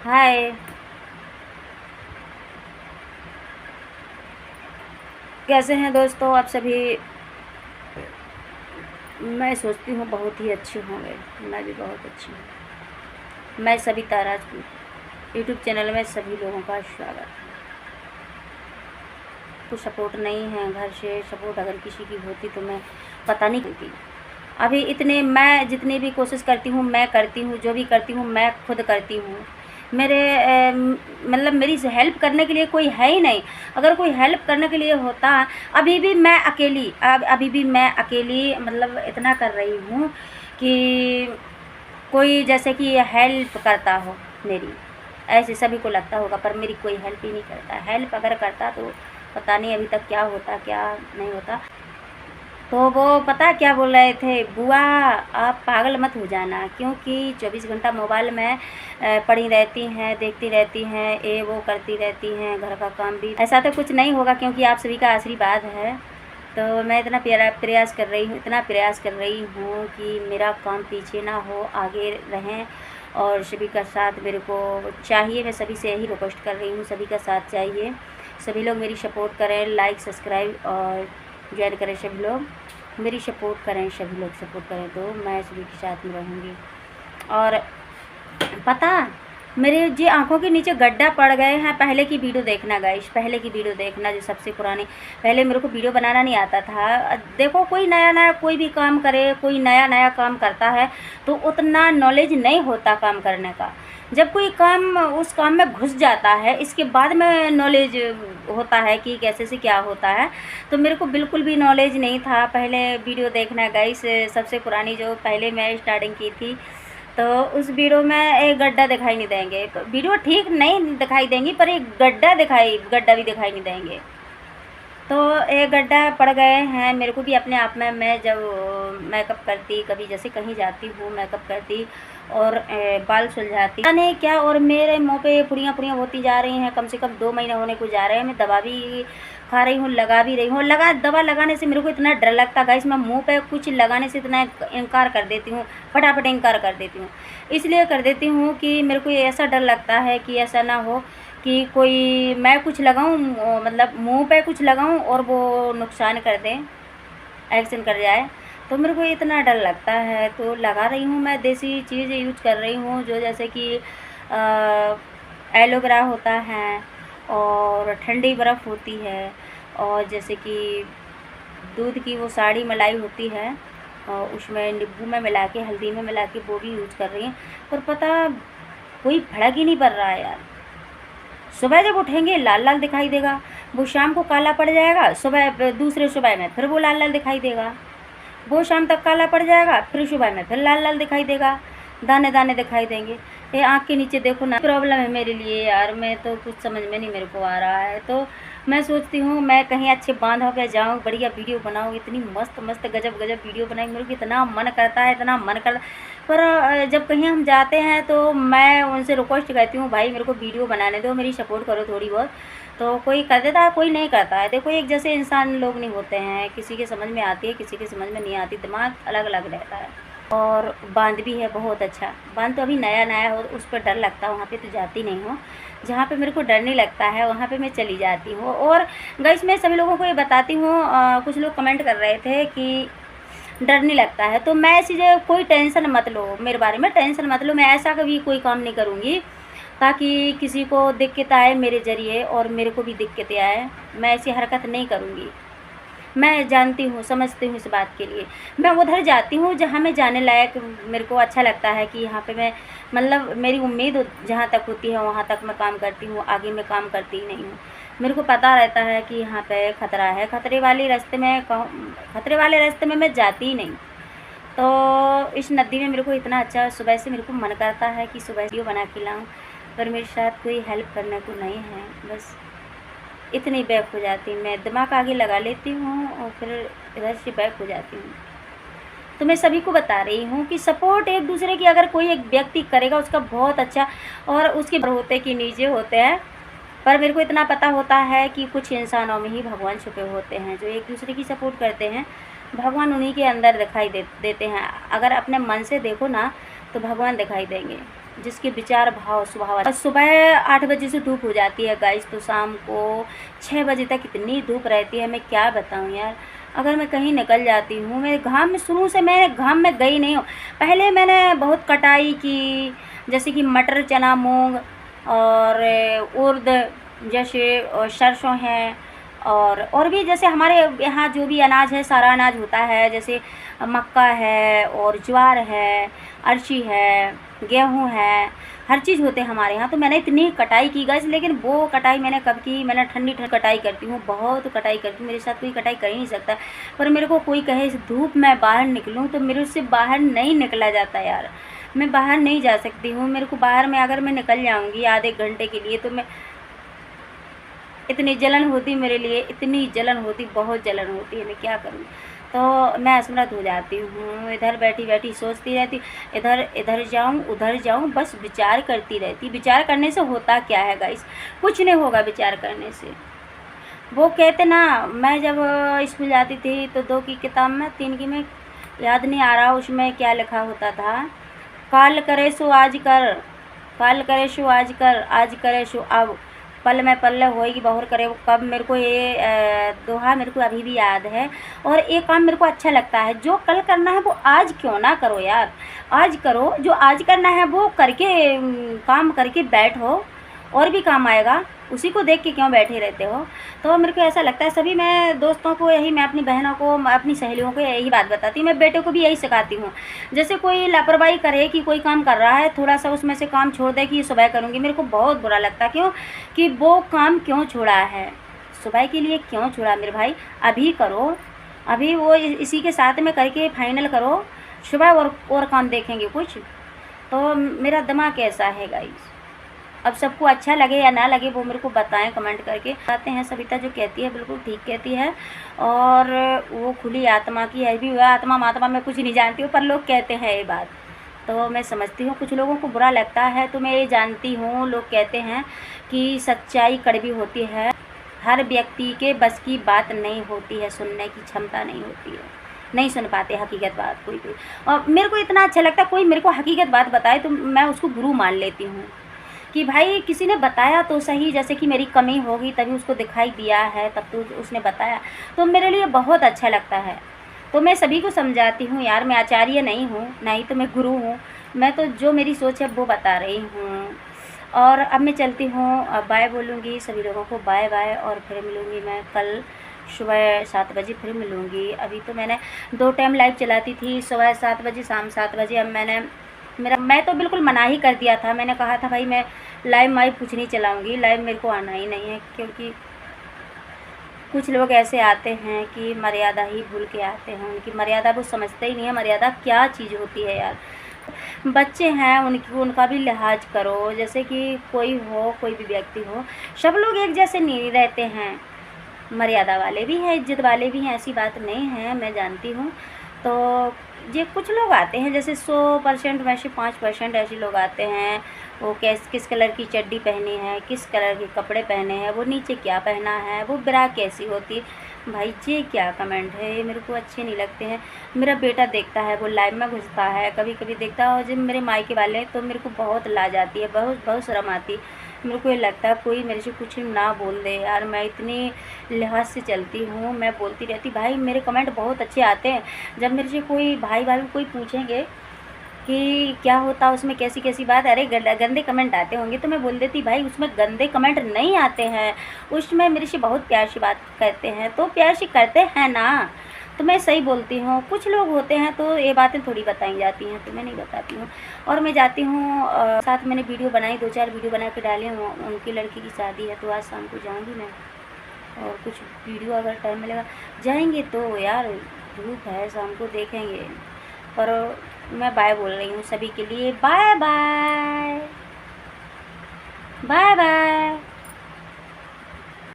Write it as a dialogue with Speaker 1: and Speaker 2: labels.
Speaker 1: हाय, कैसे हैं दोस्तों आप सभी। मैं सोचती हूँ बहुत ही अच्छे होंगे। मैं भी बहुत अच्छी हूँ। मैं सविता राजपूत यूट्यूब चैनल में सभी लोगों का स्वागत है। कुछ सपोर्ट नहीं है घर से। सपोर्ट अगर किसी की होती तो मैं पता नहीं करती। अभी इतने मैं जितनी भी कोशिश करती हूँ मैं करती हूँ, जो भी करती हूँ मैं खुद करती हूँ। मेरे मतलब मेरी हेल्प करने के लिए कोई है ही नहीं। अगर कोई हेल्प करने के लिए होता, अभी भी मैं अकेली अभी भी मैं अकेली मतलब इतना कर रही हूँ कि कोई जैसे कि हेल्प करता हो मेरी, ऐसे सभी को लगता होगा, पर मेरी कोई हेल्प ही नहीं करता। हेल्प अगर करता तो पता नहीं अभी तक क्या होता क्या नहीं होता। तो वो पता क्या बोल रहे थे, बुआ आप पागल मत हो जाना, क्योंकि 24 घंटा मोबाइल में पड़ी रहती हैं, देखती रहती हैं, ये वो करती रहती हैं, घर का काम भी। ऐसा तो कुछ नहीं होगा क्योंकि आप सभी का आशीर्वाद है। तो मैं इतना प्रयास कर रही हूँ, इतना प्रयास कर रही हूँ कि मेरा काम पीछे ना हो, आगे रहें। और सभी का साथ मेरे को चाहिए। मैं सभी से यही रिक्वेस्ट कर रही हूँ, सभी का साथ चाहिए। सभी लोग मेरी सपोर्ट करें, लाइक सब्सक्राइब और ज्वाइन करें। सभी लोग मेरी सपोर्ट करें, सभी लोग सपोर्ट करें तो मैं सभी के साथ में रहूँगी। और पता मेरे जी आंखों के नीचे गड्ढा पड़ गए हैं। पहले की वीडियो देखना गाइस, पहले की वीडियो देखना जो सबसे पुरानी। पहले मेरे को वीडियो बनाना नहीं आता था। देखो कोई नया नया कोई भी काम करे, कोई नया नया काम करता है तो उतना नॉलेज नहीं होता काम करने का। जब कोई काम उस काम में घुस जाता है इसके बाद में नॉलेज होता है कि कैसे से क्या होता है। तो मेरे को बिल्कुल भी नॉलेज नहीं था। पहले वीडियो देखना गाइस, सबसे पुरानी जो पहले मैं स्टार्टिंग की थी, तो उस वीडियो में एक गड्ढा दिखाई नहीं देंगे। वीडियो ठीक नहीं दिखाई देंगी पर एक गड्ढा भी दिखाई नहीं देंगे। तो एक गड्ढा पड़ गए हैं मेरे को भी अपने आप में। मैं जब मेकअप करती, कभी जैसे कहीं जाती हूँ मेकअप करती और बाल सुलझाती नहीं क्या, और मेरे मुँह पे फुड़ियाँ होती जा रही हैं। कम से कम 2 महीने होने को जा रहे हैं। मैं दवा भी खा रही हूँ, लगा भी रही हूँ। दवा लगाने से मेरे को इतना डर लगता है गाइस, मैं मुँह पे कुछ लगाने से इतना इनकार कर देती हूँ, फटाफट इनकार कर देती हूँ। इसलिए कर देती हूँ कि मेरे को ऐसा डर लगता है कि ऐसा ना हो कि कोई मैं कुछ लगाऊं, मतलब मुंह पे कुछ लगाऊं और वो नुकसान कर दें, एक्शन कर जाए। तो मेरे को इतना डर लगता है। तो लगा रही हूँ मैं, देसी चीज़ यूज कर रही हूँ, जो जैसे कि एलोवेरा होता है और ठंडी बर्फ़ होती है, और जैसे कि दूध की वो साड़ी मलाई होती है और उसमें नींबू में मिला के, हल्दी में मिला के, वो भी यूज कर रही हैं। पर पता कोई फर्क ही नहीं पड़ रहा है यार। सुबह जब उठेंगे लाल लाल दिखाई देगा, वो शाम को काला पड़ जाएगा, सुबह दूसरे सुबह में फिर वो लाल लाल दिखाई देगा, वो शाम तक काला पड़ जाएगा, फिर सुबह में फिर लाल लाल दिखाई देगा, दाने दाने दिखाई देंगे। ये आँख के नीचे देखो ना, प्रॉब्लम है मेरे लिए यार। मैं तो कुछ समझ में नहीं मेरे को आ रहा है। तो मैं सोचती हूँ मैं कहीं अच्छे बांधा पे जाऊँ, बढ़िया वीडियो बनाऊँ, इतनी मस्त मस्त गजब गजब वीडियो बनाई। मेरे को इतना मन करता है, इतना मन करता। पर जब कहीं हम जाते हैं तो मैं उनसे रिक्वेस्ट करती हूँ, भाई मेरे को वीडियो बनाने दो, मेरी सपोर्ट करो थोड़ी बहुत। तो कोई कर देता है, कोई नहीं करता है। देखो एक जैसे इंसान लोग नहीं होते हैं, किसी के समझ में आती है, किसी के समझ में नहीं आती, दिमाग अलग अलग रहता है। और बांध भी है बहुत अच्छा। बांध तो अभी नया नया हो, उस पर डर लगता है, वहाँ पे तो जाती नहीं हूँ। जहाँ पे मेरे को डर नहीं लगता है वहाँ पे मैं चली जाती हूँ। और गाइस मैं सभी लोगों को ये बताती हूँ, कुछ लोग कमेंट कर रहे थे कि डर नहीं लगता है, तो मैं ऐसी जगह कोई टेंशन मत लो, मेरे बारे में टेंशन मत लो। मैं ऐसा कभी कोई काम नहीं करूँगी ताकि किसी को दिक्कत आए मेरे ज़रिए और मेरे को भी दिक्कतें आए। मैं ऐसी हरकत नहीं करूँगी। मैं जानती हूँ, समझती हूँ इस बात के लिए। मैं उधर जाती हूँ जहाँ मैं जाने लायक मेरे को अच्छा लगता है कि यहाँ पे मैं मतलब मेरी उम्मीद जहाँ तक होती है वहाँ तक मैं काम करती हूँ, आगे मैं काम करती ही नहीं हूँ। मेरे को पता रहता है कि यहाँ पे खतरा है, खतरे वाले रास्ते में मैं जाती ही नहीं। तो इस नदी में मेरे को इतना अच्छा, सुबह से मेरे को मन करता है कि सुबह वीडियो बना के लाऊँ, पर मेरे साथ कोई हेल्प करने को नहीं है। बस इतनी बैक हो जाती हूँ, मैं दिमाग आगे लगा लेती हूँ और फिर इधर से बैक हो जाती हूँ। तो मैं सभी को बता रही हूँ कि सपोर्ट एक दूसरे की अगर कोई एक व्यक्ति करेगा उसका बहुत अच्छा, और उसके होते कि नीचे होते हैं। पर मेरे को इतना पता होता है कि कुछ इंसानों में ही भगवान छुपे होते हैं, जो एक दूसरे की सपोर्ट करते हैं। भगवान उन्हीं के अंदर दिखाई देते हैं। अगर अपने मन से देखो ना तो भगवान दिखाई देंगे। जिसके विचार भाव स्वभाव। सुबह 8 बजे से धूप हो जाती है गाइस, तो शाम को 6 बजे तक इतनी धूप रहती है, मैं क्या बताऊँ यार। अगर मैं कहीं निकल जाती हूँ, मैं घाम में शुरू से मैं घाम में गई नहीं हूँ। पहले मैंने बहुत कटाई की, जैसे कि मटर, चना, मूंग और उर्द, जैसे सरसों है, और भी जैसे हमारे यहाँ जो भी अनाज है, सारा अनाज होता है, जैसे मक्का है और ज्वार है, अर्शी है, गेहूँ है, हर चीज़ होते हैं हमारे यहाँ। तो मैंने इतनी कटाई की गाइस, लेकिन वो कटाई मैंने कब की, मैंने ठंडी कटाई करती हूँ, बहुत कटाई करती हूँ, मेरे साथ कोई कटाई कर ही नहीं सकता। पर मेरे को कोई कहे इस धूप में बाहर निकलूँ, तो मेरे से बाहर नहीं निकला जाता यार। मैं बाहर नहीं जा सकती हूँ। मेरे को बाहर में अगर मैं निकल जाऊँगी आधे घंटे के लिए, तो मैं इतनी जलन होती मेरे लिए, इतनी जलन होती, बहुत जलन होती है, मैं क्या करूँ। तो मैं असमर्थ हो जाती हूँ। इधर बैठी बैठी सोचती रहती, इधर जाऊँ उधर जाऊँ, बस विचार करती रहती। विचार करने से होता क्या है गाइस, कुछ नहीं होगा विचार करने से। वो कहते ना, मैं जब स्कूल जाती थी तो 2 की किताब में, 3 की में याद नहीं आ रहा, उसमें क्या लिखा होता था, काल करे सो आज कर, काल करे सो आज कर, आज करे सो अब, पल में पल्ले होएगी बहुर करे वो कब। मेरे को ये दोहा मेरे को अभी भी याद है। और एक काम मेरे को अच्छा लगता है, जो कल करना है वो आज क्यों ना करो यार, आज करो। जो आज करना है वो करके काम करके बैठो, और भी काम आएगा, उसी को देख के क्यों बैठे रहते हो। तो मेरे को ऐसा लगता है, सभी मैं दोस्तों को यही, मैं अपनी बहनों को, अपनी सहेलियों को यही बात बताती हूँ। मैं बेटे को भी यही सिखाती हूँ, जैसे कोई लापरवाही करे कि कोई काम कर रहा है, थोड़ा सा उसमें से काम छोड़ दे कि ये सुबह करूँगी, मेरे को बहुत बुरा लगता है। क्यों कि वो काम क्यों छोड़ा है, सुबह के लिए क्यों छोड़ा मेरे भाई। अभी करो, अभी वो इसी के साथ में करके फाइनल करो, सुबह और काम देखेंगे कुछ। तो मेरा दिमाग ऐसा है गाइस। अब सबको अच्छा लगे या ना लगे वो मेरे को बताएं कमेंट करके। बताते हैं, सविता जो कहती है बिल्कुल ठीक कहती है, और वो खुली आत्मा की है भी। वह आत्मा महात्मा में कुछ नहीं जानती हूँ, पर लोग कहते हैं ये बात, तो मैं समझती हूँ। कुछ लोगों को बुरा लगता है, तो मैं ये जानती हूँ। लोग कहते हैं कि सच्चाई कड़वी होती है, हर व्यक्ति के बस की बात नहीं होती है, सुनने की क्षमता नहीं होती है, नहीं सुन पाते हकीकत बात कोई। और मेरे को इतना अच्छा लगता है, कोई मेरे को हकीकत बात बताए तो मैं उसको गुरु मान लेती हूँ कि भाई किसी ने बताया तो सही। जैसे कि मेरी कमी होगी तभी उसको दिखाई दिया है, तब तो उसने बताया, तो मेरे लिए बहुत अच्छा लगता है। तो मैं सभी को समझाती हूँ यार, मैं आचार्य नहीं हूँ, नहीं तो मैं गुरु हूँ। मैं तो जो मेरी सोच है वो बता रही हूँ। और अब मैं चलती हूँ, अब बाय बोलूँगी सभी लोगों को, बाय बाय। और फिर मिलूँगी मैं कल सुबह 7 बजे, फिर मिलूँगी। अभी तो मैंने 2 टाइम लाइव चलाती थी, सुबह 7 बजे, शाम 7 बजे। अब मैं तो बिल्कुल मना ही कर दिया था। मैंने कहा था भाई मैं लाइव माइव कुछ नहीं चलाऊँगी, लाइव मेरे को आना ही नहीं है। क्योंकि कुछ लोग ऐसे आते हैं कि मर्यादा ही भूल के आते हैं, उनकी मर्यादा वो समझते ही नहीं है मर्यादा क्या चीज़ होती है यार। बच्चे हैं, उनका भी लिहाज करो, जैसे कि कोई हो, कोई भी व्यक्ति हो, सब लोग एक जैसे नहीं रहते हैं। मर्यादा वाले भी हैं, इज्जत वाले भी हैं, ऐसी बात नहीं है, मैं जानती हूँ। तो ये कुछ लोग आते हैं, जैसे 100% में से 5% ऐसे लोग आते हैं। वो किस कलर की चड्डी पहनी है, किस कलर के कपड़े पहने हैं, वो नीचे क्या पहना है, वो ब्रा कैसी होती है। भाई ये क्या कमेंट है, ये मेरे को अच्छे नहीं लगते हैं। मेरा बेटा देखता है, वो लाइव में घुसता है, कभी कभी देखता है। और जब मेरे मायके वाले तो मेरे को बहुत लाज आती है, बहुत शर्म आती है। मेरे को ये लगता है कोई मेरे से कुछ ना बोल दे यार, मैं इतनी लिहाज से चलती हूँ, मैं बोलती रहती। भाई मेरे कमेंट बहुत अच्छे आते हैं। जब मेरे से कोई भाई कोई पूछेंगे कि क्या होता उसमें, कैसी कैसी बात, अरे गंदे कमेंट आते होंगे, तो मैं बोल देती भाई उसमें गंदे कमेंट नहीं आते हैं, उसमें मेरे से बहुत प्यार से बात करते हैं, तो प्यार से करते हैं ना, तो मैं सही बोलती हूँ। कुछ लोग होते हैं तो ये बातें थोड़ी बताई जाती हैं, तो मैं नहीं बताती हूँ। और मैं जाती हूँ, साथ मैंने वीडियो बनाई, 2-4 वीडियो बना के डाली हूँ। उनकी लड़की की शादी है, तो आज शाम को जाऊँगी मैं, और कुछ वीडियो अगर टाइम मिलेगा जाएंगे। तो यार धूप है, शाम को देखेंगे। पर मैं बाय बोल रही हूँ सभी के लिए, बाय बाय, बाय बाय।